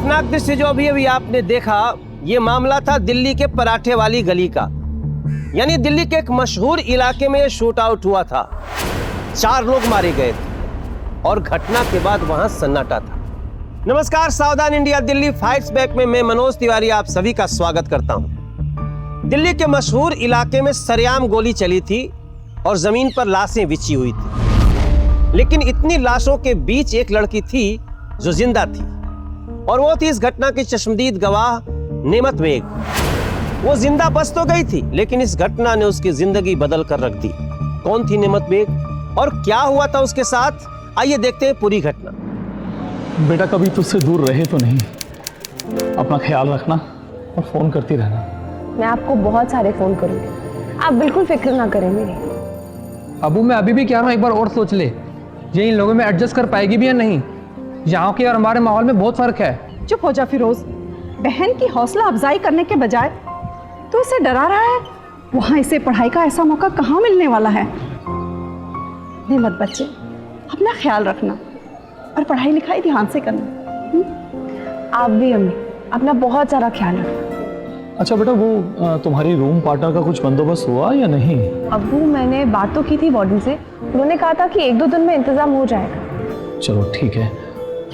खौफनाक दृश्य जो अभी अभी आपने देखा, ये मामला था दिल्ली के पराठे वाली गली का। यानी दिल्ली के एक मशहूर इलाके में शूट आउट हुआ था। 4 लोग मारे गए थे और घटना के बाद वहां सन्नाटा था। नमस्कार, सावधान इंडिया दिल्ली फाइट्स बैक में मैं मनोज तिवारी आप सभी का स्वागत करता हूं। दिल्ली के मशहूर इलाके में सरेआम गोली चली थी और जमीन पर लाशें बिछी हुई थी। लेकिन इतनी लाशों के बीच एक लड़की थी जो जिंदा थी और वो थी इस घटना की चश्मदीद गवाह नेमत बेग। वो जिंदा बच तो गई थी, लेकिन इस घटना ने उसकी जिंदगी बदल कर रख दी। कौन थी नेमत बेग और क्या हुआ था उसके साथ, आइए देखते हैं पूरी घटना। बेटा कभी तुझसे दूर रहे तो नहीं, अपना ख्याल रखना और फोन करती रहना। मैं आपको बहुत सारे फोन करूंगी, आप बिल्कुल फिक्र ना करें मेरी। अबू मैं अभी भी कह रहा हूँ, एक बार और सोच ले, ये इन लोगों में एडजस्ट कर पाएगी भी या नहीं। यहाँ के और हमारे माहौल में बहुत फर्क है। चुप हो जा फिरोज, बहन की हौसला अफजाई करने के बजाय तो इसे डरा रहा है। वहाँ इसे पढ़ाई का ऐसा मौका कहाँ मिलने वाला है। नेमत बच्चे, अपना ख्याल रखना और पढ़ाई लिखाई ध्यान से करना। आप भी अम्मी अपना बहुत सारा ख्याल रखें। अच्छा बेटा, वो तुम्हारी रूम पार्टनर का कुछ बंदोबस्त हुआ या नहीं? अब्बू मैंने बात तो की थी वार्डन से, उन्होंने कहा था कि 1-2 दिन में इंतजाम हो जाएगा। चलो ठीक है।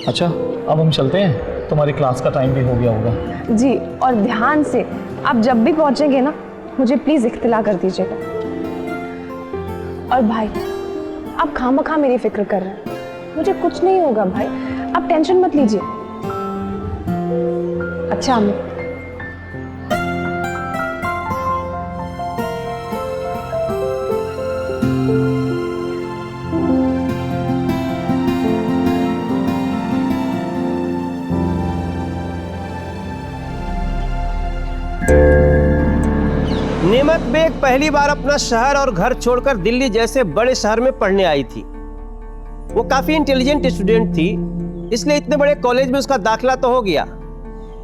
अच्छा अब हम चलते हैं, तुम्हारी क्लास का टाइम भी हो गया होगा। जी, और ध्यान से आप जब भी पहुंचेंगे ना, मुझे प्लीज इख्तिला कर दीजिएगा। और भाई आप खामखा मेरी फिक्र कर रहे हैं, मुझे कुछ नहीं होगा भाई, आप टेंशन मत लीजिए। अच्छा अम्मी, नेमत बेग पहली बार अपना शहर और घर छोड़कर दिल्ली जैसे बड़े शहर में पढ़ने आई थी। वो काफी इंटेलिजेंट स्टूडेंट थी, इसलिए इतने बड़े कॉलेज में उसका दाखिला तो हो गया।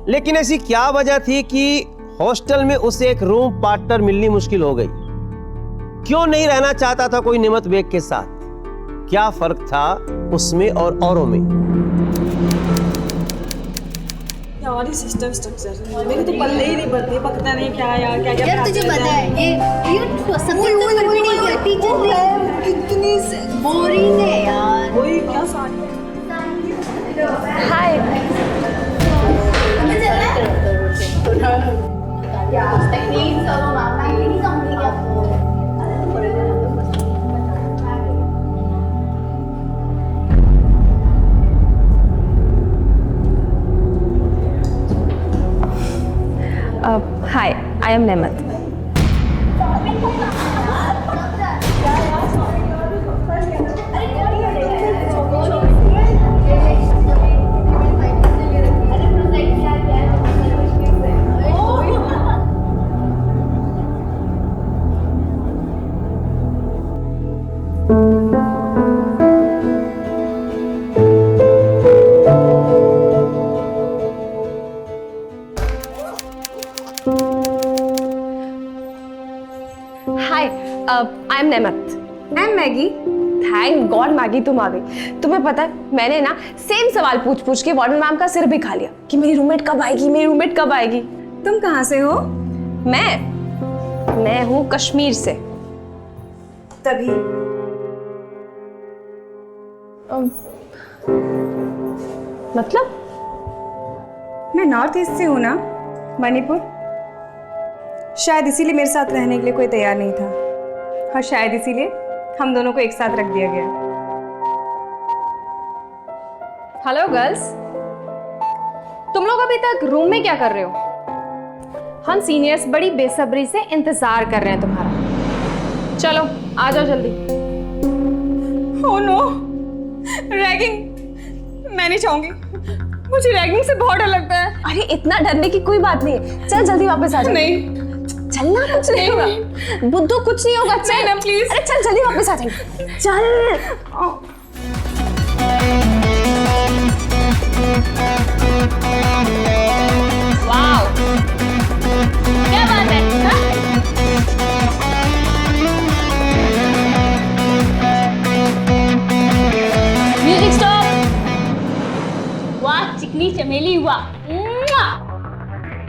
लेकिन ऐसी क्या वजह थी कि हॉस्टल में उसे एक रूम पार्टनर मिलनी मुश्किल हो गई? क्यों नहीं रहना चाहता था कोई नेमत बेग के साथ? क्या फर्क था उसमें और औरों में? यार सिस्टम स्ट्रक्चर मेरे तो पल्ले ही नहीं भरते, पता नहीं क्या यार क्या क्या। यार तुझे पता है ये सब्जेक्ट तो फर्क नहीं किया, टीचर कितनी बोरिंग है यार। वही क्या सारी। हाय। हमें चलना है यार, टेक्निक चलो मामा ये नहीं समझी क्या आपको। Hi, I am Nemat. I am Nemat. I am Maggie. Thank God Maggie तुम आ गई। तुम्हें पता है मैंने ना सेम सवाल पूछ पूछ के वार्डन मैम का सिर भी खा लिया कि मेरी रूममेट कब आएगी, मेरी रूममेट कब आएगी। तुम कहाँ से हो? मैं हूँ कश्मीर से। तभी मतलब मैं नॉर्थ ईस्ट से हूँ ना, मणिपुर। शायद इसीलिए मेरे साथ रहने के लिए कोई तैयार नहीं था और शायद इसीलिए हम दोनों को एक साथ रख दिया गया। हेलो गर्ल्स, तुम लोग अभी तक रूम में क्या कर रहे हो? हम सीनियर्स बड़ी बेसब्री से इंतजार कर रहे हैं तुम्हारा। चलो आ जाओ जल्दी। ओह नो, रैगिंग मैं नहीं चाहूंगी, मुझे रैगिंग से बहुत डर लगता है। अरे इतना डरने की कोई बात नहीं है, चल जल्दी वापस आ जा। नहीं चलना, कुछ नहीं होगा बुद्धू, कुछ नहीं होगा। चल ना प्लीज। अरे चल जल्दी वापस आ जाएंगे, चल। वाओ क्या बात है। Music stop. वाह चिकनी चमेली, हुआ।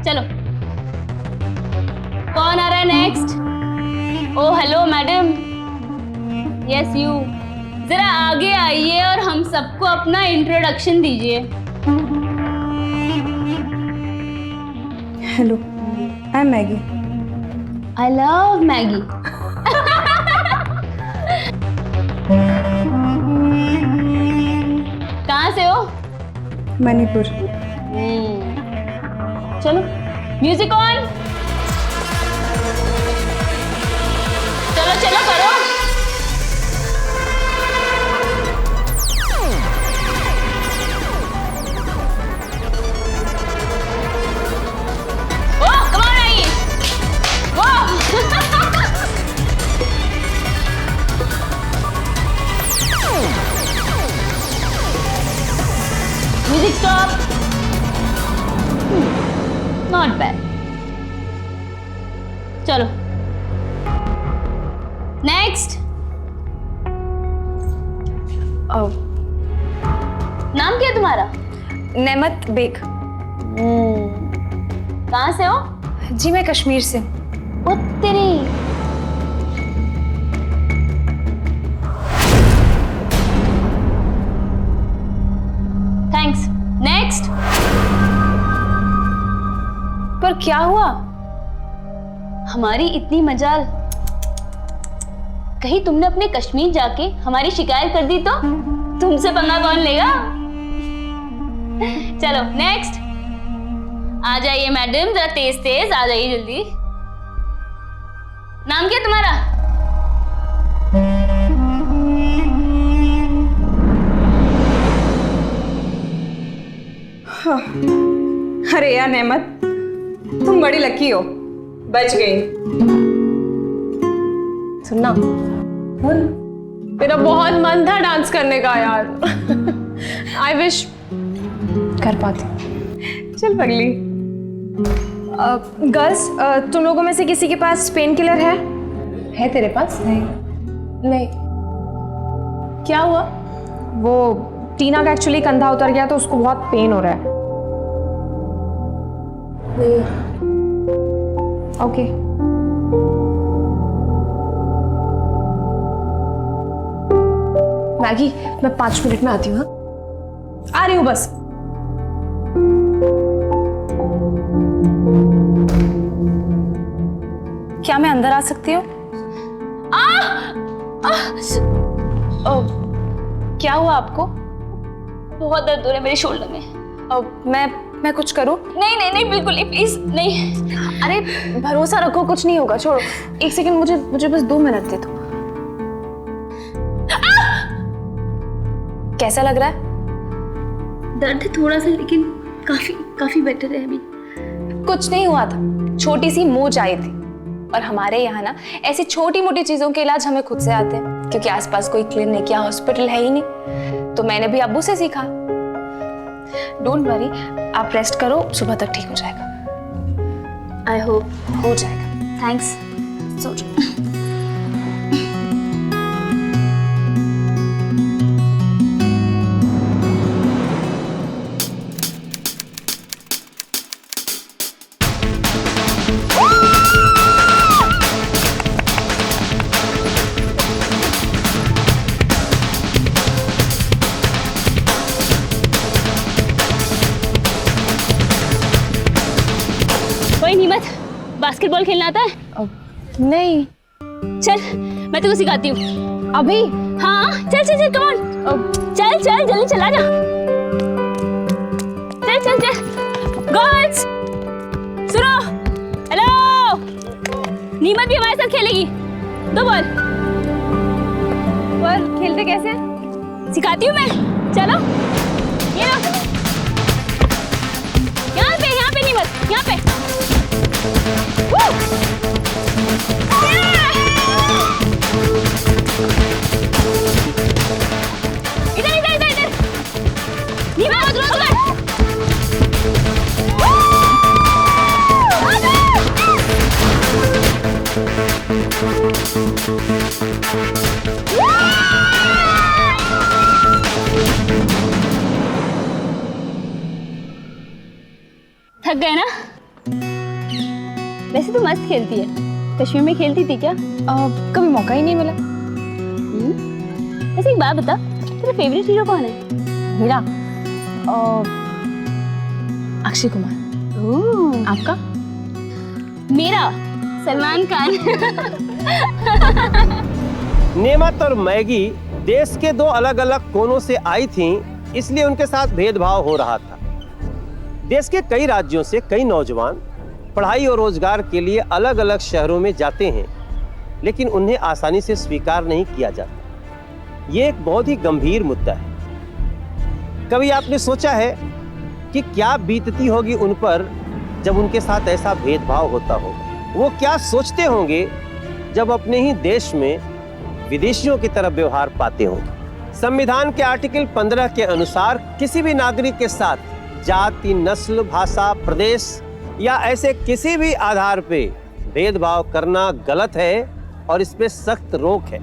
चलो, कौन आ रहा है next? Oh hello madam, yes you, जरा आगे आइए और हम सबको अपना इंट्रोडक्शन दीजिए। Hello, I am Maggi. I love Maggi. कहाँ से हो? मणिपुर। चलो, म्यूजिक ऑन। चलो चलो करो। ओ कम ऑन आई। वो म्यूजिक स्टॉप। Not bad. चलो नेक्स्ट। नाम क्या है तुम्हारा? नेमत बेग। कहाँ से हो? जी मैं कश्मीर से। उत्तरी। थैंक्स। नेक्स्ट। पर क्या हुआ? हमारी इतनी मजाल, कहीं तुमने अपने कश्मीर जाके हमारी शिकायत कर दी तो तुमसे पंगा कौन लेगा? चलो नेक्स्ट। आ जाइए मैडम, जरा तेज तेज आ जाइए जल्दी। नाम क्या तुम्हारा? अरे यार नेमत, तुम बड़ी लकी हो, बच गई। सुनना, मेरा बहुत मन था डांस करने का यार। आई विश कर पाती। चल पगली। गर्ल्स, तुम लोगों में से किसी के पास पेन किलर है? है तेरे पास? नहीं। क्या हुआ? वो टीना का एक्चुअली कंधा उतर गया तो उसको बहुत पेन हो रहा है। ओके। मैगी, मैं 5 मिनट में आती हूँ। आ रही हूँ बस। क्या मैं अंदर आ सकती हूँ? क्या हुआ आपको? बहुत दर्द हो रहा है मेरे शोल्डर में। मैं कुछ करूँ? नहीं नहीं नहीं, बिल्कुल नहीं, प्लीज नहीं। अरे भरोसा रखो, कुछ नहीं होगा, छोड़ो। 1 सेकंड, मुझे बस 2 मिनट दे दो। कैसा लग रहा है? दर्द है थोड़ा सा, लेकिन काफी बेटर है अभी। कुछ नहीं हुआ था, छोटी सी मोच आई थी। और हमारे यहाँ ना ऐसी छोटी मोटी चीजों के इलाज हमें खुद से आते हैं, क्योंकि आसपास कोई क्लिनिक या हॉस्पिटल है ही नहीं। तो मैंने भी अब्बू से सीखा। डोंट वरी, आप रेस्ट करो, सुबह तक ठीक हो जाएगा। आई होप हो जाएगा। थैंक्स। सो कोई नहीं, मत बास्केटबॉल खेलना आता है? नहीं। चल मैं तेको सिखाती हूँ। अभी? हाँ चल चल चल, कम ऑन। चल चल जल्दी चला जा। चल चल चल। गर्ल्स सुनो, हेलो, नीमत भी हमारे साथ खेलेगी। 2 बॉल। पर खेलते कैसे? सिखाती हूँ मैं, चलो। ये लो, यहाँ पे नीमत, यहाँ पे। इधर नीमत, उधर। वैसे तो मस्त खेलती है। कश्मीर में खेलती थी क्या? कभी मौका ही नहीं मिला। वैसे एक बात बता, तेरा फेवरेट हीरो कौन है? मेरा अक्षय कुमार। आपका? मेरा सलमान खान। नेमत और मैगी देश के दो अलग अलग कोनों से आई थीं, इसलिए उनके साथ भेदभाव हो रहा था। देश के कई राज्यों से कई नौजवान पढ़ाई और रोजगार के लिए अलग अलग शहरों में जाते हैं, लेकिन उन्हें आसानी से स्वीकार नहीं किया जाता। ये एक बहुत ही गंभीर मुद्दा है। कभी आपने सोचा है कि क्या बीतती होगी उन पर जब उनके साथ ऐसा भेदभाव होता होगा? वो क्या सोचते होंगे जब अपने ही देश में विदेशियों की तरफ व्यवहार पाते होंगे? संविधान के आर्टिकल 15 के अनुसार किसी भी नागरिक के साथ जाति, नस्ल, भाषा, प्रदेश या ऐसे किसी भी आधार पे भेदभाव करना गलत है और इस पे सख्त रोक है।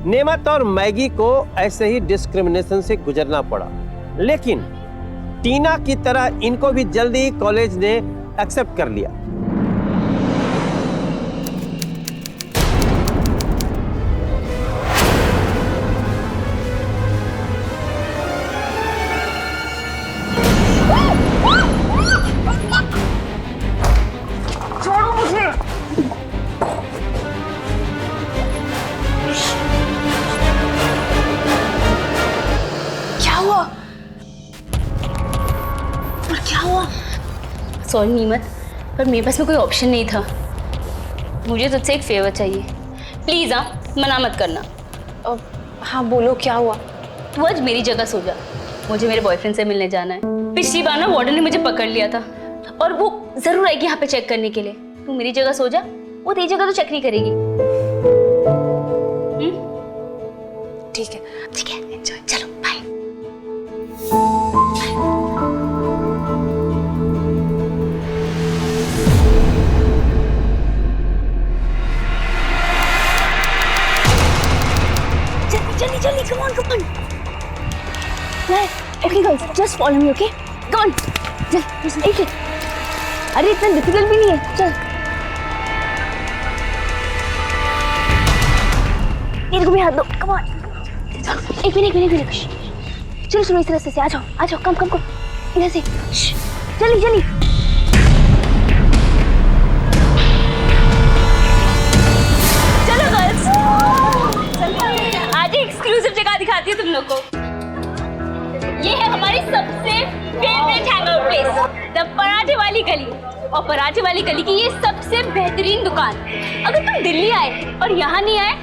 नेमत और मैगी को ऐसे ही डिस्क्रिमिनेशन से गुजरना पड़ा, लेकिन टीना की तरह इनको भी जल्दी ही कॉलेज ने एक्सेप्ट कर लिया। सॉरी नीमत, पर मेरे पास में कोई ऑप्शन नहीं था। मुझे तुझसे एक फेवर चाहिए, प्लीज। मना मत करना। हाँ बोलो, क्या हुआ? तू आज मेरी जगह सो जा, मुझे मेरे बॉयफ्रेंड से मिलने जाना है। पिछली बार ना वार्डन ने मुझे पकड़ लिया था और वो जरूर आएगी यहाँ पे चेक करने के लिए। तू मेरी जगह सो जा, वो तेरी जगह तो चेक नहीं करेगी। ठीक है, ठीक है, एंजॉय। चलो bye. Jolly, come on. Okay, guys, just follow me, okay? Come on. चल, एक। अरे इतना डिफिकल्ट भी नहीं है, चल। मेरे को भी हाथ दो, come on. एक मिनट। चलो, इस रास्ते से आ जाओ, कम, इधर से। जल्दी। चलो गर्ल्स, आज एक्सक्लूसिव जगह दिखाती हूँ तुम लोग को। ये है हमारी सबसे फेवरेट हैंगआउट प्लेस, द पराठे वाली गली। और पराठे वाली गली की ये सबसे बेहतरीन दुकान। अगर तुम दिल्ली आए और यहाँ नहीं आए,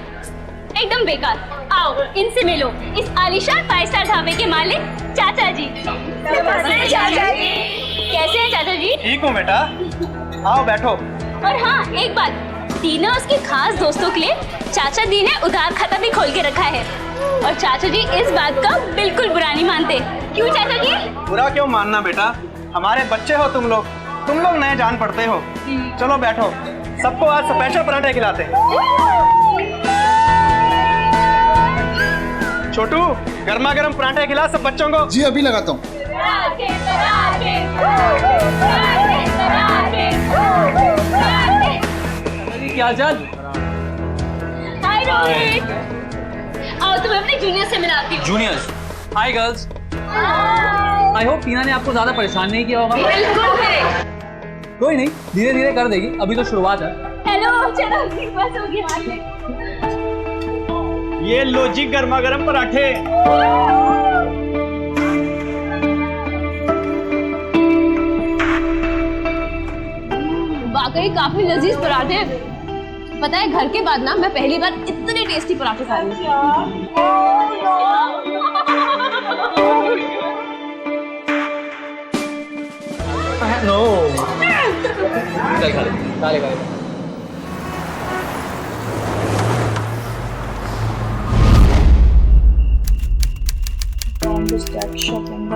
एकदम बेकार। आओ, इनसे मिलो, इस आलीशान 5 स्टार ढाबे के मालिक चाचा जी। चाचा जी कैसे हैं चाचा जी? ठीक हूँ बेटा, आओ बैठो। और हाँ, एक बात, टीना उसके खास दोस्तों के लिए चाचा जी ने उधार खाता भी खोल के रखा है। और चाचा जी इस बात का बिल्कुल बुरा नहीं मानते। क्यों चाचा जी? बुरा क्यों मानना बेटा, हमारे बच्चे हो तुम लोग नए जान पड़ते हो। चलो बैठो, सबको आज स्पेशल पराठे खिलाते हैं। छोटू, गर्मा गर्म पराठे खिला सब बच्चों को। जी अभी लगाता हूँ। क्या चल? हाय रोहित, आओ तुम्हें अपने जूनियर से मिलाती हूँ। Juniors, hi girls. I hope Tina ने आपको ज्यादा परेशान नहीं किया होगा। बिल्कुल करेक्ट। कोई नहीं, धीरे धीरे कर देगी, अभी तो शुरुआत है। हेलो, चलो बस हो गया। ये लो जी गर्मा गर्म पराठे। वाकई काफी लजीज पराठे। पता है, घर के बाद ना मैं पहली बार इतने टेस्टी पराठे खा रही हूँ। नो, चल खा ले।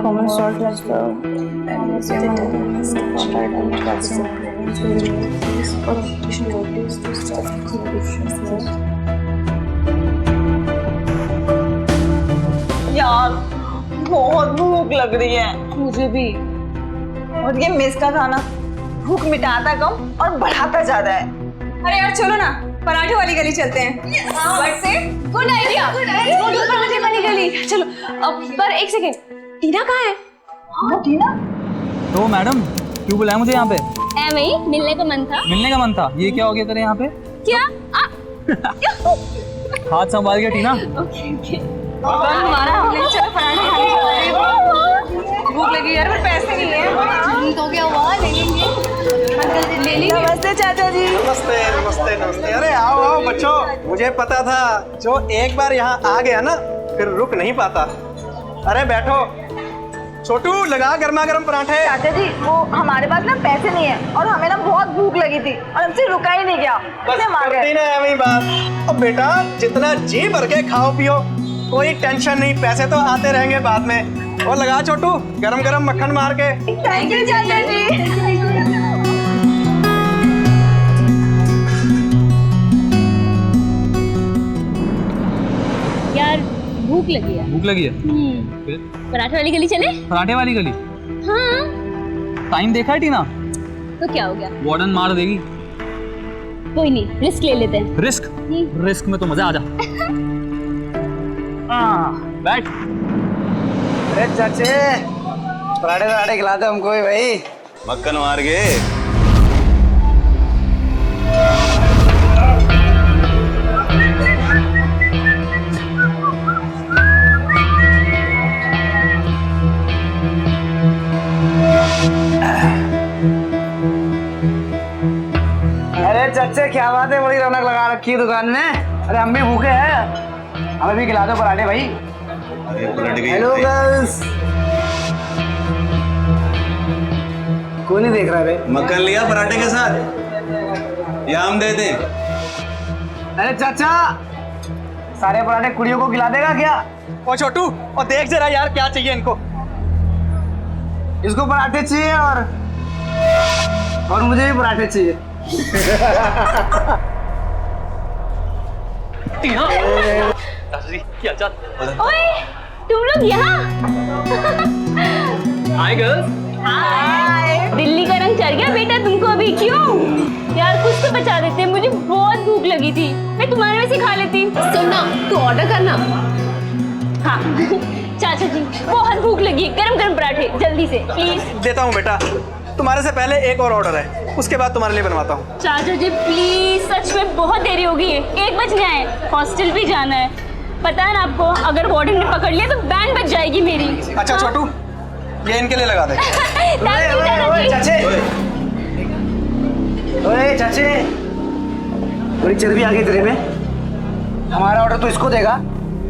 Common salt transfer and start and यार बहुत भूख लग रही है। मुझे भी। और ये मेस का खाना भूख मिटाता कम और बढ़ाता ज्यादा है। अरे यार चलो ना, पराठे वाली गली चलते हैं। बट से गुड आइडिया, पराठे वाली गली। चलो अब पर एक सेकेंड, टीना कहाँ है? हाँ टीना, तो मैडम क्यों बुलाया मुझे यहाँ पे? ऐਵੇਂ ही मिलने का मन था। मिलने का मन था। ये क्या हो गया तेरे यहाँ पे? क्या? हाथ संभाल गया टीना। हमारा हमने चलो पराठे खाने चलते हैं। भूख लगी यार, पर पैसे नहीं है। तो क्या हुआ, ले लेंगे। ले ली। नमस्ते चाचा जी। नमस्ते नमस्ते नमस्ते। अरे आओ आओ बच्चों, मुझे पता था जो एक बार यहाँ आ गया ना फिर रुक नहीं पाता। अरे बैठो। छोटू लगा गर्मा गर्म पराठे। चाचा जी वो हमारे पास ना पैसे नहीं है और हमें ना बहुत भूख लगी थी और हमसे रुका ही नहीं गया। बस करती ना ऐਵੇਂ ही बात। अब बेटा जितना जी भर के खाओ पियो, कोई टेंशन नहीं, पैसे तो आते रहेंगे बाद में। और लगा छोटू गरम गरम मक्खन मार के। थैंक यू चाचा जी। यार भूख लगी है। भूख लगी है? फिर पराठे वाली गली चले? पराठे वाली गली? हाँ। टाइम देखा है टीना? तो क्या हो गया? वार्डन मार देगी। कोई नहीं, रिस्क ले लेते हैं। रिस्क? रिस्क में तो मजा आ जा। बैठ। अरे चाचे पराठे पराठे खिला दे हमको भी भाई। मक्खन मार के। अरे चाचे क्या बात है, बड़ी रौनक लगा रखी है दुकान में। अरे हम भी भूखे हैं, हमें भी खिला दो पराठे भाई। Hello girls. कोई नहीं देख रहा रे। मक्खन लिया पराठे के साथ या हम दे दें? अरे चाचा सारे पराठे कुड़ियों को खिला देगा क्या? ओ छोटू और देख जरा यार क्या चाहिए इनको। इसको पराठे चाहिए और मुझे भी पराठे चाहिए। क्या चाल? ओए तुम लोग यहाँ? Hi girls. हाय। दिल्ली का रंग चढ़ गया बेटा तुमको अभी, क्यों? यार कुछ तो बचा देते, मुझे बहुत भूख लगी थी, मैं तुम्हारे में से खा लेती। सुनना, तू ऑर्डर करना। हाँ चाचा जी बहुत भूख लगी, गरम गरम पराठे जल्दी से प्लीज। देता हूँ बेटा, तुम्हारे से पहले एक और ऑर्डर है, उसके बाद तुम्हारे लिए बनवाता हूँ। चाचा जी प्लीज, सच में बहुत देरी हो गई है, 1 बजने आए, हॉस्टल भी जाना है। पता है ना आपको, अगर वार्डन ने पकड़ लिया तो बैंड बज जाएगी मेरी। अच्छा छोटू ये इनके लिए लगा दे। ओए चाचे बड़ी चर्बी आ गई तेरे में। हमारा ऑर्डर तो इसको देगा,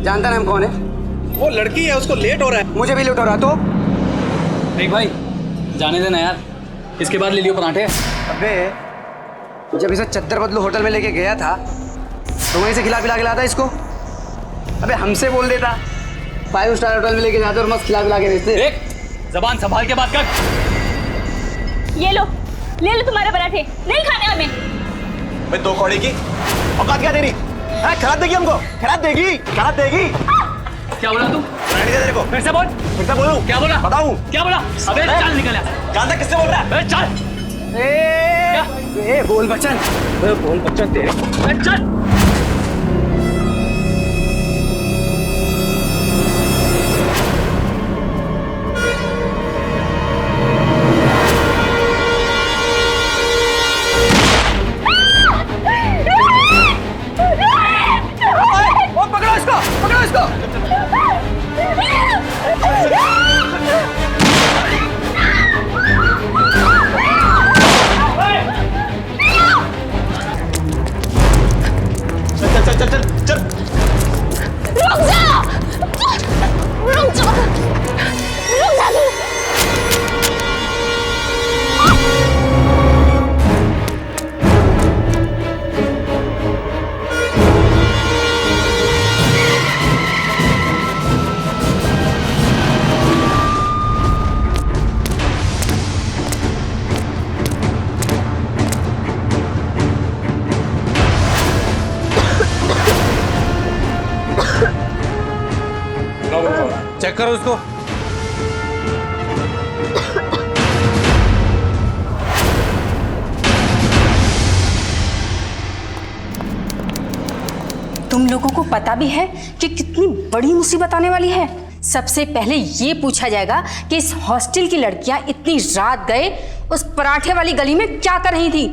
जानता ना हम कौन है? वो लड़की है, उसको लेट हो रहा है। मुझे भी लेट हो रहा। तो देख भाई जाने देना यार, इसके बाद ले लियो पराठे। अबे जब इसे चद्दर बदलू होटल में लेके गया था तो वहीं से खिला पिला के लाता इसको। अबे हमसे बोल देता 5 स्टार होटल में लेके जाते और मस्त खिला पिला के भेजते। देख जबान संभाल के बात कर। ये लो, ले लो तुम्हारे पराठे, नहीं खाने हमें। भाई 2 कौड़ी की औकात क्या तेरी? खराब देगी हमको, खराब देगी, खराब देगी। क्या बोला तू? पराठे दे तेरे को। फिर से बोल। फिर से बोलूं? क्या बोला? बताऊं? क्या बोला? अबे चल निकल यहाँ। जानता किससे बोल रहा है? चल। ए बोल बच्चन, बोल बच्चन तेरे। चल। पकड़ो इसको, पकड़ो इसको। चल चल चल चल चल। रुक जा, रुक जा, रुक जा तू। चेक करो उसको। तुम लोगों को पता भी है कि कितनी बड़ी मुसीबत आने वाली है। सबसे पहले ये पूछा जाएगा कि इस हॉस्टल की लड़कियां इतनी रात गए उस पराठे वाली गली में क्या कर रही थी।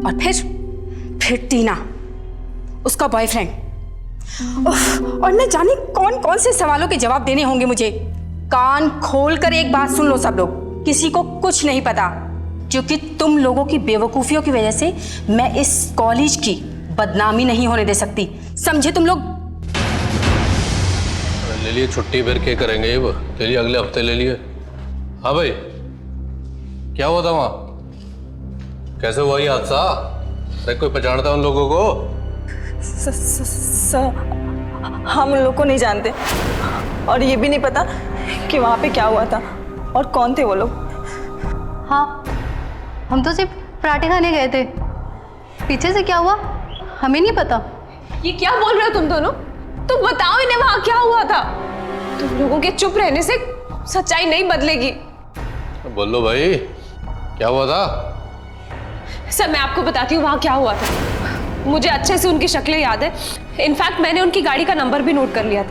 और फिर टीना, उसका बॉयफ्रेंड, और न जाने कौन कौन से सवालों के जवाब देने होंगे मुझे। कान खोल कर एक बात सुन लो सब लोग, किसी को कुछ नहीं पता, क्योंकि तुम लोगों की बेवकूफियों की वजह से मैं इस कॉलेज की बदनामी नहीं होने दे सकती, समझे तुम लोग? ले लिए छुट्टी, फिर क्या करेंगे? ये चलिए अगले हफ्ते ले लिए। हाँ भाई, क्या हुआ था वहाँ? कैसे हुआ ये हादसा? अरे कोई पहचानता उन लोगों को? हम उन लोग को नहीं जानते और ये भी नहीं पता कि वहाँ पे क्या हुआ था और कौन थे वो लोग। हाँ, हम तो सिर्फ पराठे खाने गए थे, पीछे से क्या हुआ हमें नहीं पता। ये क्या बोल रहे हो तुम दोनों? तुम बताओ इन्हें वहां क्या हुआ था। तुम लोगों के चुप रहने से सच्चाई नहीं बदलेगी। बोलो भाई, क्या हुआ था? सर मैं आपको बताती हूँ वहां क्या हुआ था। मुझे अच्छे से उनकी शक्लें याद है। इनफैक्ट मैंने उनकी गाड़ी का नंबर भी नोट कर लिया था।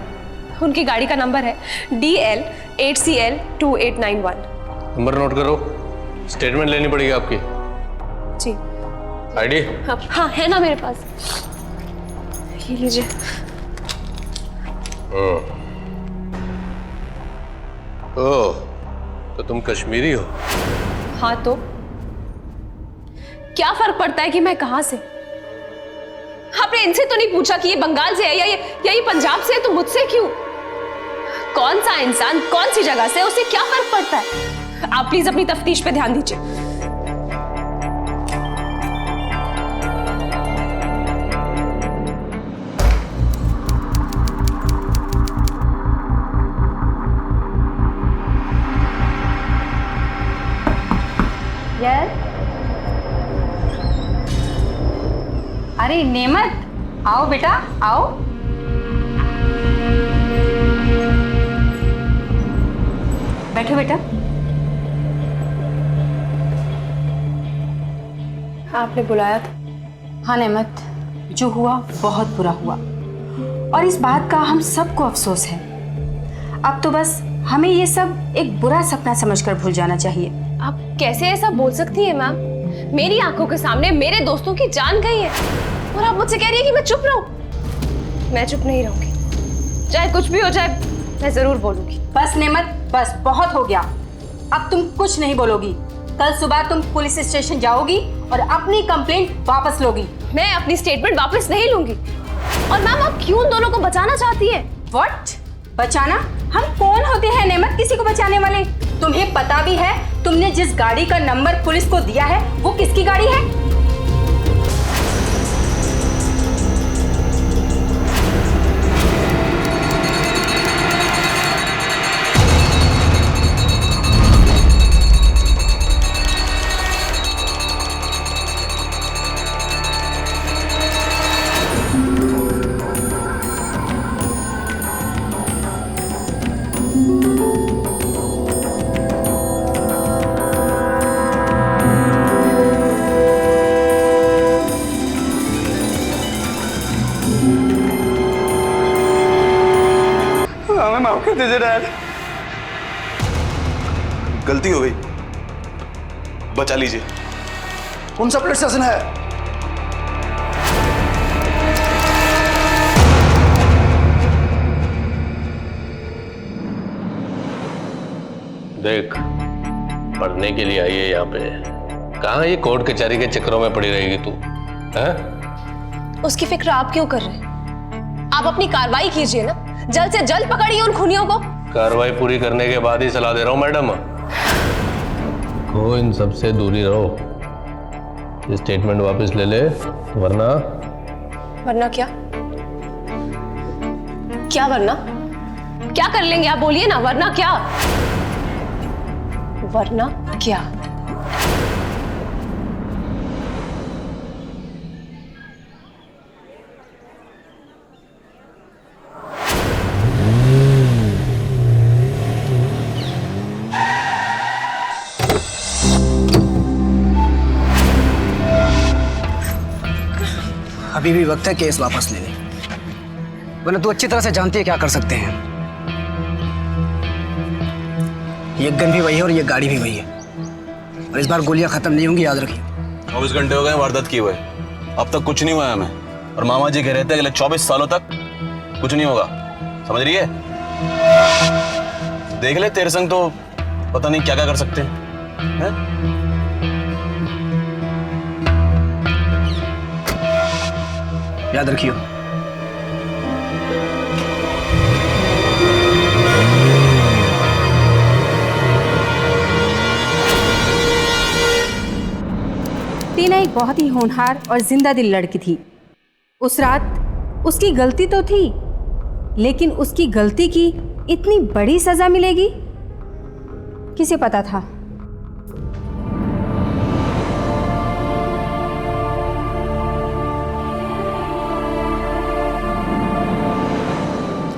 उनकी गाड़ी का नंबर है DL8CL2891। नंबर नोट करो, स्टेटमेंट लेनी पड़ेगी आपकी। जी। आईडी? हाँ है ना मेरे पास, ये लीजिए। ओह, तो तुम कश्मीरी हो? हाँ तो क्या फर्क पड़ता है कि मैं कहां से? आपने इनसे तो नहीं पूछा कि ये बंगाल से है या ये पंजाब से है, तो मुझसे क्यों? कौन सा इंसान कौन सी जगह से, उसे क्या फर्क पड़ता है? आप प्लीज अपनी तफ्तीश पे ध्यान दीजिए। अरे नेमत, आओ बेटा आओ। बैठो बेटा। आपने बुलाया था? हाँ नेमत, जो हुआ बहुत बुरा हुआ और इस बात का हम सबको अफसोस है। अब तो बस हमें ये सब एक बुरा सपना समझकर भूल जाना चाहिए। आप कैसे ऐसा बोल सकती है मैम? मेरी आंखों के सामने मेरे दोस्तों की जान गई है और आप मुझसे कह रही है कि मैं चुप रहूं? मैं चुप नहीं रहूंगी, चाहे कुछ भी हो जाए मैं जरूर बोलूंगी। बस नेमत, बस बहुत हो गया। अब तुम कुछ नहीं बोलोगी। कल सुबह तुम पुलिस स्टेशन जाओगी और अपनी कंप्लेंट वापस लोगी। मैं अपनी स्टेटमेंट वापस नहीं लूंगी। और मैम आप क्यों उन दोनों को बचाना चाहती है? व्हाट? बचाना? हम कौन होते हैं नेमत किसी को बचाने वाले? तुम्हें पता भी है तुमने जिस गाड़ी का नंबर पुलिस को दिया है वो किसकी गाड़ी है? गलती हो गई, बचा लीजिए। कौन सा पुलिस स्टेशन है? देख, पढ़ने के लिए आई है यहाँ पे, कहाँ ये कोर्ट कचहरी के चक्करों में पड़ी रहेगी तू? हैं? उसकी फिक्र आप क्यों कर रहे हैं? आप अपनी कार्रवाई कीजिए ना, जल्द से जल्द पकड़िए उन खूनियों को। कार्रवाई पूरी करने के बाद ही सलाह दे रहा हूँ मैडम को, इन सबसे दूरी रहो। ये स्टेटमेंट वापस ले ले, वरना क्या? क्या वरना? क्या कर लेंगे आप बोलिए ना, वरना क्या? वरना क्या? अभी भी वक्त है केस वापस ले ले। वरना तू अच्छी तरह से जानती है क्या कर सकते हैं। ये गन भी वही है और ये गाड़ी भी वही है, और इस बार गोलियां खत्म नहीं होंगी, याद रखिए। 24 घंटे हो गए वारदात किए हुए, अब तक कुछ नहीं हुआ है हमें, और मामा जी कह रहे थे अगले 24 सालों तक कुछ नहीं होगा, समझ रही है? देख ले, तेरे संग तो पता नहीं क्या क्या कर सकते हैं। याद रखियो। टीना एक बहुत ही होनहार और जिंदा दिल लड़की थी। उस रात उसकी गलती तो थी, लेकिन उसकी गलती की इतनी बड़ी सजा मिलेगी किसे पता था।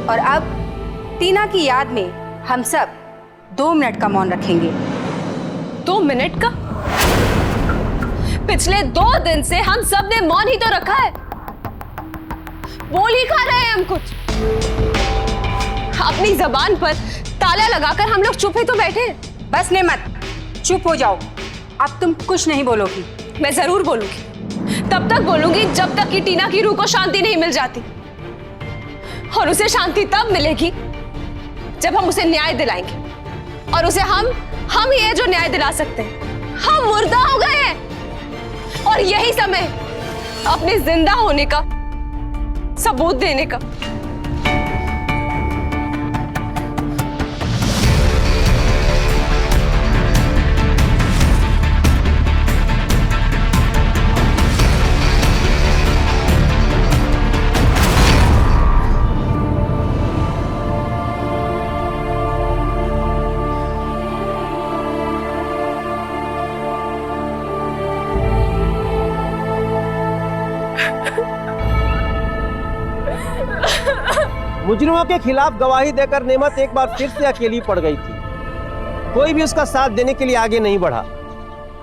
और अब टीना की याद में हम सब 2 मिनट का मौन रखेंगे। 2 मिनट का? पिछले 2 दिन से हम सब ने मौन ही तो रखा है, बोल ही खा रहे हैं हम कुछ। अपनी जबान पर ताला लगाकर हम लोग चुप ही तो बैठे। बस नेमत, चुप हो जाओ, अब तुम कुछ नहीं बोलोगी। मैं जरूर बोलूंगी, तब तक बोलूंगी जब तक कि टीना की रूह को शांति नहीं मिल जाती, और उसे शांति तब मिलेगी जब हम उसे न्याय दिलाएंगे, और उसे हम ही है जो न्याय दिला सकते हैं। हम मुर्दा हो गए हैं, और यही समय अपने जिंदा होने का सबूत देने का। मुजरिमों के खिलाफ गवाही देकर नेमत एक बार फिर से अकेली पड़ गई थी। कोई भी उसका साथ देने के लिए आगे नहीं बढ़ा,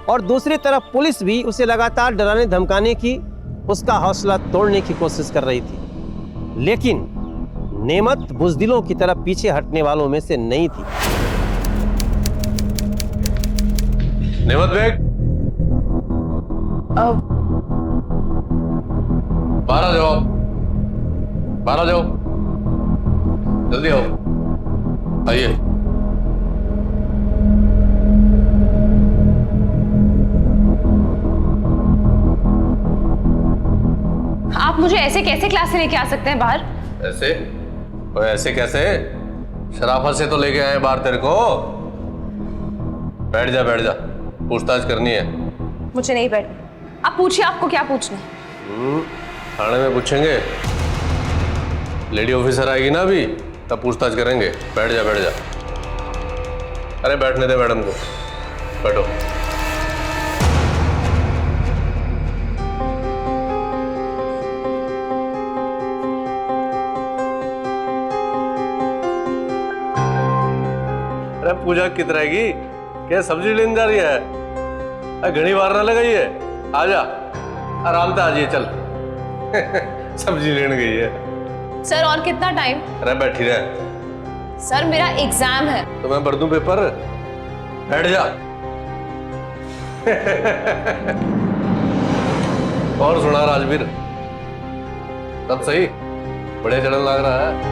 और दूसरी तरफ पुलिस भी उसे लगातार डराने धमकाने की, उसका हौसला तोड़ने की कोशिश कर रही थी। लेकिन नेमत बुज़दिलों की तरफ पीछे हटने वालों में से नहीं थी। नेमत बेग, बाहर आ जाओ, बाहर आ जाओ, जल्दी आओ, आइए। आप मुझे ऐसे कैसे क्लास से लेके आ सकते हैं बाहर? ऐसे? और ऐसे कैसे? शराफत से तो लेके आए बाहर तेरे को। बैठ जा, बैठ जा, पूछताछ करनी है। मुझे नहीं बैठना। आप पूछिए, आपको क्या पूछना है? थाने में पूछेंगे, लेडी ऑफिसर आएगी ना अभी, तब पूछताछ करेंगे। बैठ जा, बैठ जा। अरे बैठने दे मैडम को, बैठो। अरे पूजा कित रहेगी? क्या सब्जी लेने जा रही है? घड़ी बार ना लगाइए, आजा, आराम से आ जाइए, चल। सब्जी लेने गई है। सर और कितना टाइम? अरे बैठी रहे। सर मेरा एग्जाम है। तो मैं भर दूं पेपर, बैठ जा। और सुना राजवीर, सब सही? बड़े जलन लग रहा है।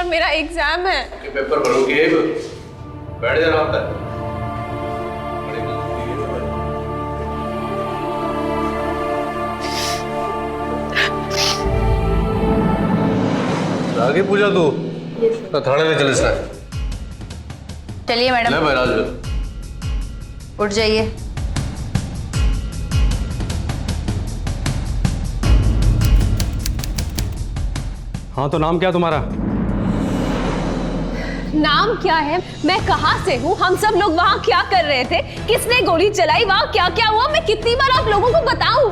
मेरा एग्जाम है। ये पेपर भरोगे? बैठ जा आराम से। आगे पूजा तू तो थाने में चल इसने। चलिए मैडम। ले भाई राजवीर, उठ जाइए। हाँ तो नाम क्या तुम्हारा? नाम क्या है, मैं कहाँ से हूँ, हम सब लोग वहाँ क्या कर रहे थे, किसने गोली चलाई, वहाँ क्या क्या हुआ, मैं कितनी बार आप लोगों को बताऊं?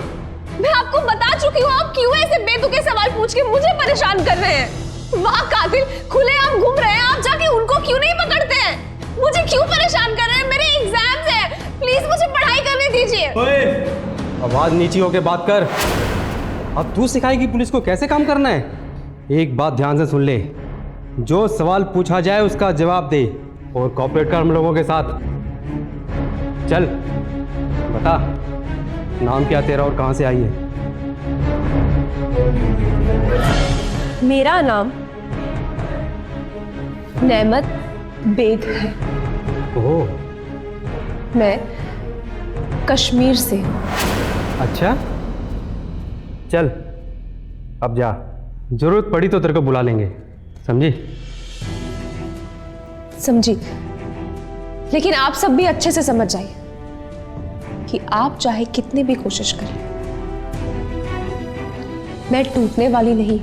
मैं आपको बता चुकी हूँ, आप क्यों ऐसे बेतुके सवाल पूछ के मुझे परेशान कर रहे हैं? वहाँ कातिल खुलेआम घूम रहे हैं, आप जाके उनको क्यों नहीं पकड़ते हैं? मुझे क्यों परेशान कर रहे हैं? मेरे एग्जाम्स हैं, प्लीज मुझे पढ़ाई करने दीजिए। ओए, आवाज नीची होके बात कर। अब तू सिखाएगी पुलिस को कैसे काम करना है? एक बात ध्यान से सुन ले, जो सवाल पूछा जाए उसका जवाब दे और कॉपरेट कर हम लोगों के साथ। चल बता, नाम क्या तेरा और कहाँ से आई है? मेरा नाम नेमत बेग है। ओह, मैं कश्मीर से हूँ। अच्छा, चल अब जा, जरूरत पड़ी तो तेरे को बुला लेंगे, समझी? समझी, लेकिन आप सब भी अच्छे से समझ जाइए कि आप चाहे कितनी भी कोशिश करें, मैं टूटने वाली नहीं।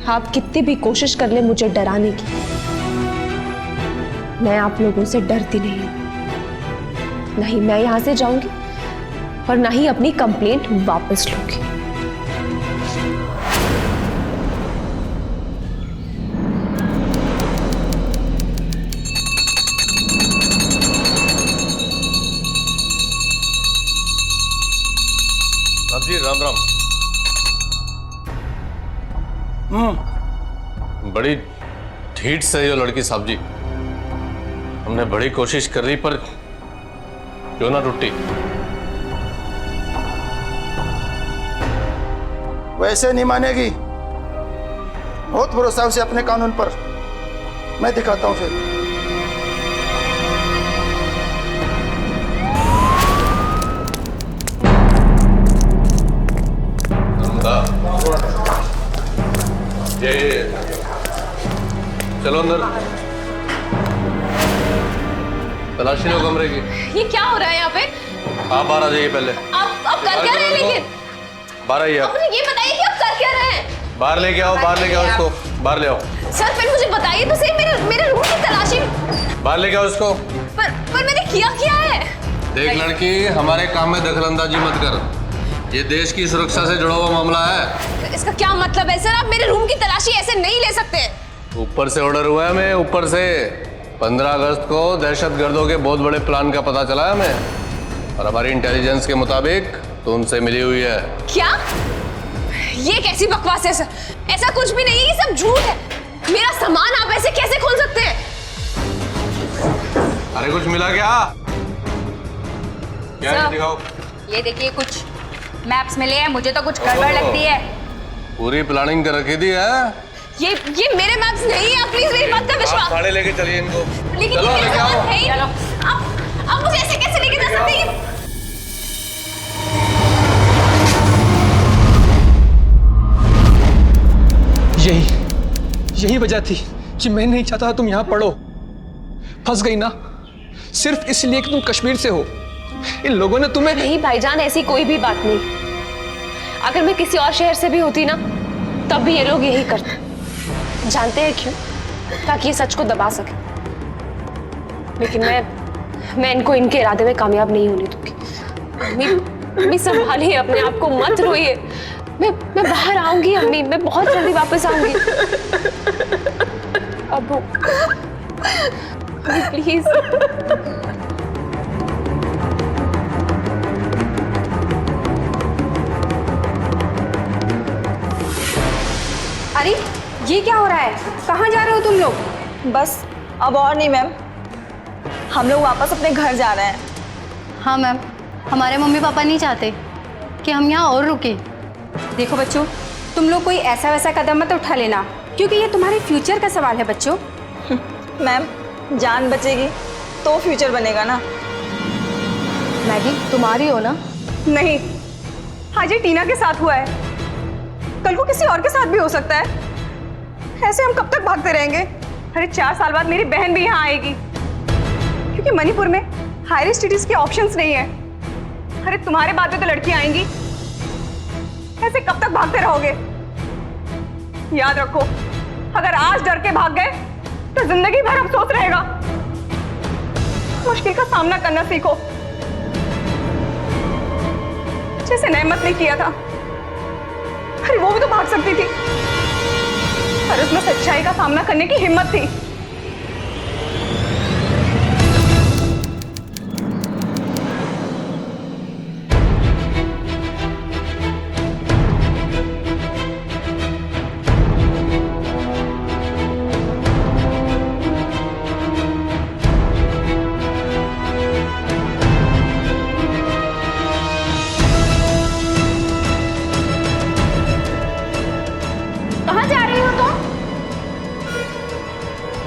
आप कितनी भी कोशिश कर ले मुझे डराने की, मैं आप लोगों से डरती नहीं। नहीं मैं यहां से जाऊंगी और ना ही अपनी कंप्लेंट वापस लूंगी। साहब जी राम राम। बड़ी ढीठ से ये लड़की साहब जी, हमने बड़ी कोशिश कर रही पर क्यों ना टूटी। वैसे नहीं मानेगी, बहुत भरोसा उसे अपने कानून पर। मैं दिखाता हूँ फिर। ये चलो अंदर, तलाशी लो कमरे की। ये क्या हो रहा है यहाँ पे? आप बाहर आ जाइए पहले। आप कर क्या रहे हैं? लेकिन बाहर आइए आप। मुझे ये बताइए कि आप कर क्या रहे हैं? बाहर लेके आओ, बाहर लेके आओ उसको, बाहर ले आओ। सर फिर मुझे बताइए तो सही, मेरे रूम की तलाशी। बाहर लेके आओ उसको। पर मैंने किया है? देख लड़की, हमारे काम में दखलंदाजी मत कर, ये देश की सुरक्षा से जुड़ा हुआ मामला है। इसका क्या मतलब है सर? आप मेरे रूम की तलाशी ऐसे नहीं ले सकते। ऊपर से ऑर्डर हुआ है हमें, ऊपर से 15 अगस्त को दहशतगर्दों के बहुत बड़े प्लान का पता चला है हमें, और हमारी इंटेलिजेंस के मुताबिक तो उनसे मिली हुई है। क्या? ये कैसी बकवास है सर? ऐसा कुछ भी नहीं है, ये सब झूठ है। मेरा सामान आप ऐसे कैसे खोल सकते हैं? अरे कुछ मिला क्या? क्या है दिखाओ। ये देखिए कुछ मैप्स मिले हैं, मुझे तो कुछ गड़बड़ लगती है। पूरी प्लानिंग कर रखी थी है? ये मेरे मैप्स नहीं है, प्लीज मेरी बात का विश्वास। आप साड़े लेके चलिए इनको। लेकिन चलो लेके आओ। आप मुझे ऐसे कैसे लेके जा सकते हैं? यही वजह थी कि मैं नहीं चाहता तुम यहाँ पढ़ो। फंस गई ना, सिर्फ इसलिए कि तुम कश्मीर से हो। इन लोगों ने तुम्हें। नहीं भाईजान, ऐसी कोई भी बात नहीं। अगर मैं किसी और शहर से भी होती ना, तब भी ये लोग यही करते। जानते हैं क्यों? ताकि ये सच को दबा सके। लेकिन मैं इनको इनके इरादे में कामयाब नहीं होने दूंगी। अम्मी संभालिए अपने आप को, मत रोइए। मैं बाहर आऊंगी अम्मी, मैं बहुत जल्दी वापस आऊंगी। अब्बू प्लीज। अरे ये क्या हो रहा है? कहाँ जा रहे हो तुम लोग? बस अब और नहीं मैम, हम लोग वापस अपने घर जा रहे हैं। हाँ मैम, हमारे मम्मी पापा नहीं चाहते कि हम यहाँ और रुके। देखो बच्चों, तुम लोग कोई ऐसा वैसा कदम मत उठा लेना, क्योंकि ये तुम्हारे फ्यूचर का सवाल है बच्चों। मैम, जान बचेगी तो फ्यूचर बनेगा ना। मैगी तुम्हारी हो ना? नहीं, आज ये टीना के साथ हुआ है, कल को किसी और के साथ भी हो सकता है। ऐसे हम कब तक भागते रहेंगे? अरे 4 साल बाद मेरी बहन भी यहाँ आएगी, क्योंकि मणिपुर में हायर स्टडीज के ऑप्शंस नहीं है। अरे तुम्हारे बाद में तो लड़कियां आएंगी। ऐसे कब तक भागते रहोगे? याद रखो, अगर आज डर के भाग गए तो जिंदगी भर अफसोस रहेगा। मुश्किल का सामना करना सीखो, जैसे नेमत ने किया था। अरे वो भी तो भाग सकती थी, पर उसमें सच्चाई का सामना करने की हिम्मत थी। कहाँ जा रही हो तुम?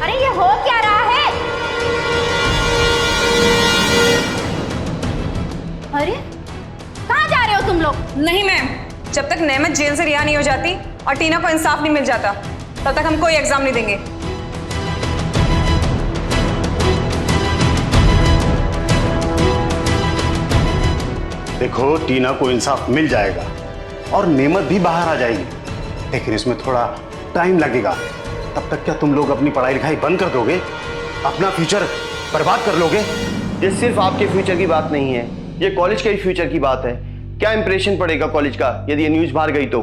अरे ये हो क्या रहा है? अरे कहाँ जा रहे हो तुम लोग? नहीं मैम, जब तक नेमत जेल से रिहा नहीं हो जाती और टीना को इंसाफ नहीं मिल जाता तब तक हम कोई एग्जाम नहीं देंगे। देखो, टीना को इंसाफ मिल जाएगा और नेमत भी बाहर आ जाएगी, लेकिन इसमें थोड़ा टाइम लगेगा। तब तक क्या तुम लोग अपनी पढ़ाई लिखाई बंद कर दोगे, अपना फ्यूचर बर्बाद कर लोगे? ये सिर्फ आपके फ्यूचर की बात नहीं है, ये कॉलेज के फ्यूचर की बात है। क्या इंप्रेशन पड़ेगा कॉलेज का यदि ये न्यूज बाहर गई तो?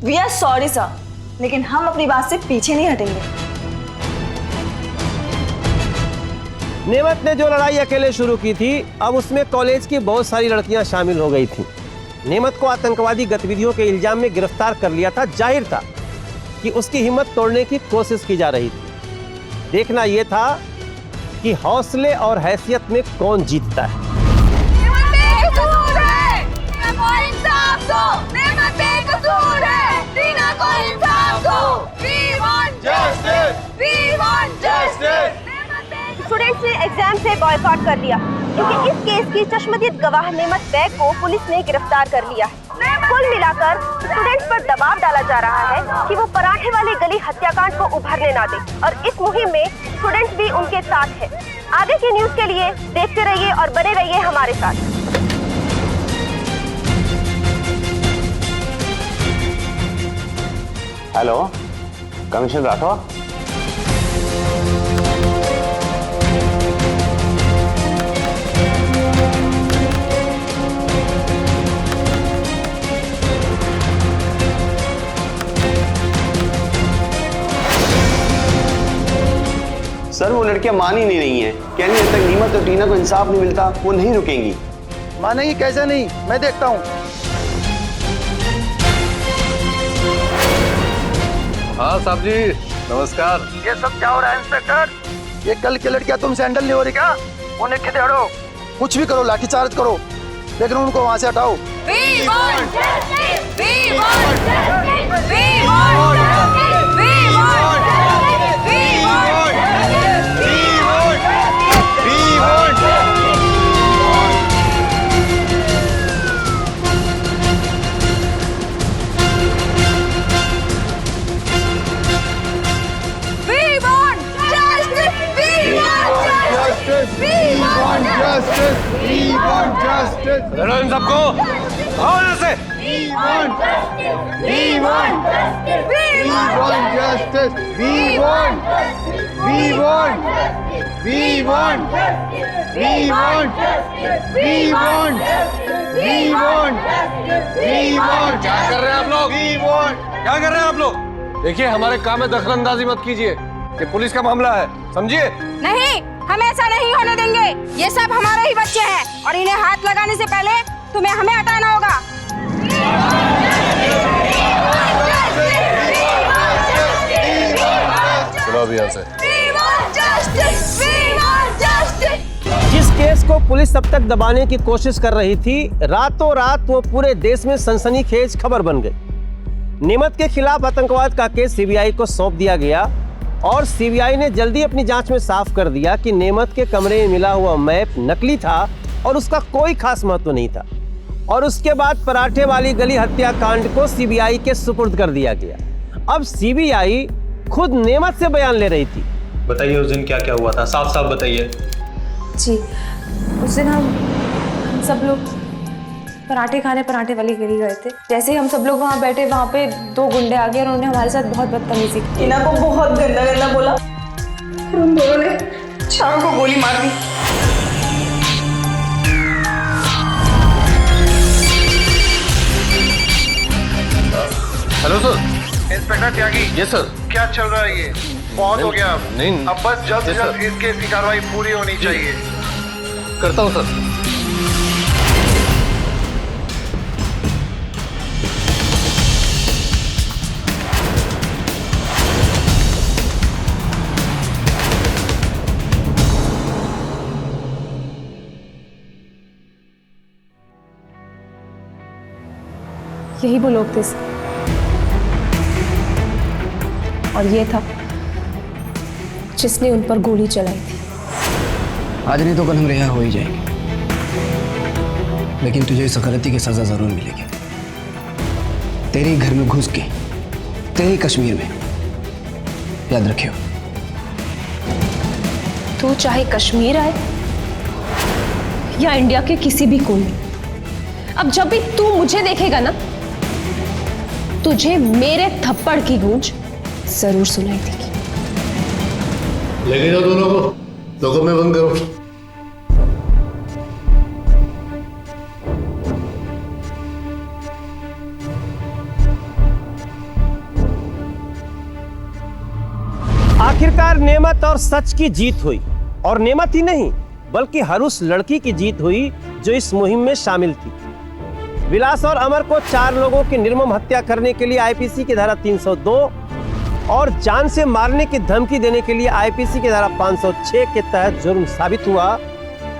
वी आर सॉरी सर, लेकिन हम अपनी बात से पीछे नहीं हटेंगे। नेमत ने जो लड़ाई अकेले शुरू की थी, अब उसमें कॉलेज की बहुत सारी लड़कियां शामिल हो गई थीं। नेमत को आतंकवादी गतिविधियों के इल्जाम में गिरफ्तार कर लिया था। जाहिर था कि उसकी हिम्मत तोड़ने की कोशिश की जा रही थी। देखना यह था कि हौसले और हैसियत में कौन जीतता है। स्टूडेंट्स ने एग्जाम से बॉयकॉट कर लिया क्योंकि इस केस की चश्मदीद गवाह नेमत बेग को पुलिस ने गिरफ्तार कर लिया है। कुल मिलाकर स्टूडेंट्स पर दबाव डाला जा रहा है कि वो पराठे वाली गली हत्याकांड को उभरने ना दे, और इस मुहिम में स्टूडेंट्स भी उनके साथ है। आगे की न्यूज के लिए देखते रहिए और बने रहिए हमारे साथ। Hello, commissioner Rathore. सर, वो लड़कियां मान ही नहीं रही हैं। कह रही है जब तक नीमत और टीना को इंसाफ नहीं मिलता वो नहीं रुकेंगी। मानेगी कैसे नहीं, मैं देखता हूँ। हाँ साहब जी, नमस्कार। ये सब क्या हो रहा है इंस्पेक्टर? ये कल की लड़कियां तुमसे हैंडल नहीं हो रही क्या? उन्हें खदेड़ो, कुछ भी करो, लाठीचार्ज करो, लेकिन उनको वहां से हटाओ। We want justice! We want justice! We want justice! We want justice! We want justice! We want justice! We want justice! We want justice! We want justice! We want justice! We want justice! Hello इन सबको, आओ यहाँ से। We want justice! We want justice! We want justice! We want justice! We want justice! We want justice! We want justice! We want justice! We want justice! We want क्या कर रहे हैं आप लोग? We want, क्या कर रहे हैं आप लोग? देखिए, हमारे काम में दखलंदाजी मत कीजिए, ये पुलिस का मामला है, समझिए। नहीं, हम ऐसा नहीं होने देंगे। ये सब हमारे ही बच्चे हैं और इन्हें हाथ लगाने से पहले तुम्हें हमें हटाना होगा। चलो अभी यहाँ से। जिस केस को पुलिस अब तक दबाने की कोशिश कर रही थी, रातों रात वो पूरे देश में सनसनीखेज खबर बन गई। नेमत के खिलाफ आतंकवाद का केस सीबीआई को सौंप दिया गया और सीबीआई ने जल्दी अपनी जांच में साफ कर दिया कि नेमत के कमरे में मिला हुआ मैप नकली था और उसका कोई खास महत्व नहीं था। और उसके बाद पराठे वाली गली हत्याकांड को सीबीआई के सुपुर्द कर दिया गया। अब सीबीआई खुद नेमत से बयान ले रही थी। बताइए उस दिन क्या क्या हुआ था, साफ साफ बताइए। जी, उस दिन हम सब लोग पराठे खाने पराठे वाली गली गए थे। जैसे ही हम सब लोग वहाँ बैठे, वहाँ पे दो गुंडे आ गए और उन्होंने हमारे साथ बहुत बदतमीजी की। टीना को बहुत गंदा गंदा बोला। और उन दोनों ने चारों को गोली मार दी। Hello sir. Inspector Tyagi. Yes sir. क्या चल रहा है ये? बहुत हो गया। नहीं अब बस जल्द से Yes, sir. जल्द इस केस की कार्रवाई पूरी होनी चाहिए। करता हूँ सर। यही वो लोग थे और ये था जिसने उन पर गोली चलाई थी। आज नहीं तो कल हम रिहा हो ही जाएंगे, लेकिन तुझे इस गलती की सजा जरूर मिलेगी। तेरे घर में घुस के तेरे कश्मीर में, याद रखियो। तू चाहे कश्मीर आए या इंडिया के किसी भी कोने, अब जब भी तू मुझे देखेगा ना, तुझे मेरे थप्पड़ की गूंज जरूर सुनाई देगी। लेके जाओ दोनों को, लोगों में बंद करो। आखिरकार नेमत और सच की जीत हुई, और नेमत ही नहीं बल्कि हर उस लड़की की जीत हुई जो इस मुहिम में शामिल थी। विलास और अमर को 4 लोगों की निर्मम हत्या करने के लिए आईपीसी की धारा 302 और जान से मारने की धमकी देने के लिए आईपीसी की धारा 506 के तहत जुर्म साबित हुआ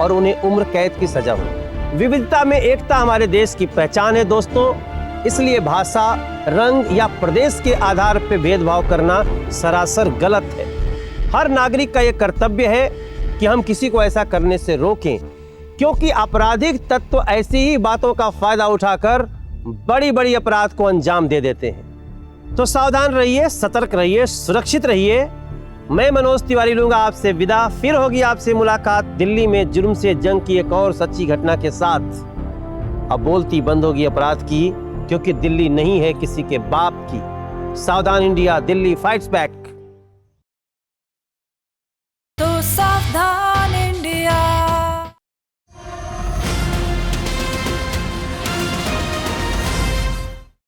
और उन्हें उम्र कैद की सजा हुई। विविधता में एकता हमारे देश की पहचान है दोस्तों, इसलिए भाषा, रंग या प्रदेश के आधार पर भेदभाव करना सरासर गलत है। हर नागरिक का यह कर्तव्य है कि हम किसी को ऐसा करने से रोकें, क्योंकि आपराधिक तत्व ऐसी ही बातों का फायदा उठाकर बड़ी बड़ी अपराध को अंजाम दे देते हैं। तो सावधान रहिए, सतर्क रहिए, सुरक्षित रहिए। मैं मनोज तिवारी लूंगा आपसे विदा। फिर होगी आपसे मुलाकात दिल्ली में जुर्म से जंग की एक और सच्ची घटना के साथ। अब बोलती बंद होगी अपराध की, क्योंकि दिल्ली नहीं है किसी के बाप की। सावधान इंडिया, दिल्ली फाइट्स बैक।